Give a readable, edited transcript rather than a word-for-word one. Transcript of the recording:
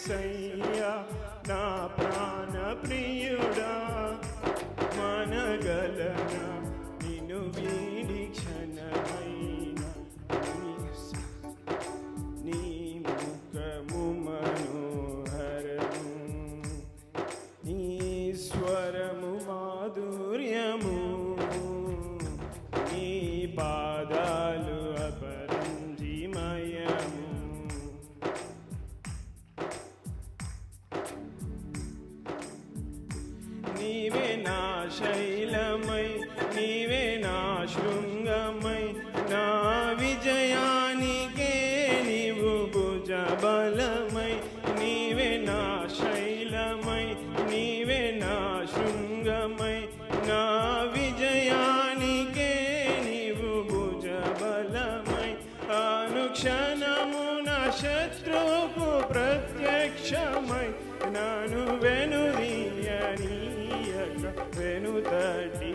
యేసయ్యా నా ప్రాణ ప్రియుడా మనగలనా నిన్ను వీడి క్షణమైనా నీ ముఖము మనోహరము నీ స్వరము మాధుర్యము నీ పాదాలు అపరంజిమయము నీవే నా శైలమై నీవే నా శృంగమై నా విజయానికే నీవు భుజబలమై నీవే నా శైలమై నీవే నా శృంగమై నా విజయానికే నీవు భుజబలమై అనుక్షణము నా శత్రువుకు ప్రత్యక్షమై నన్ను వెనుదీయనీయక వెనుతటి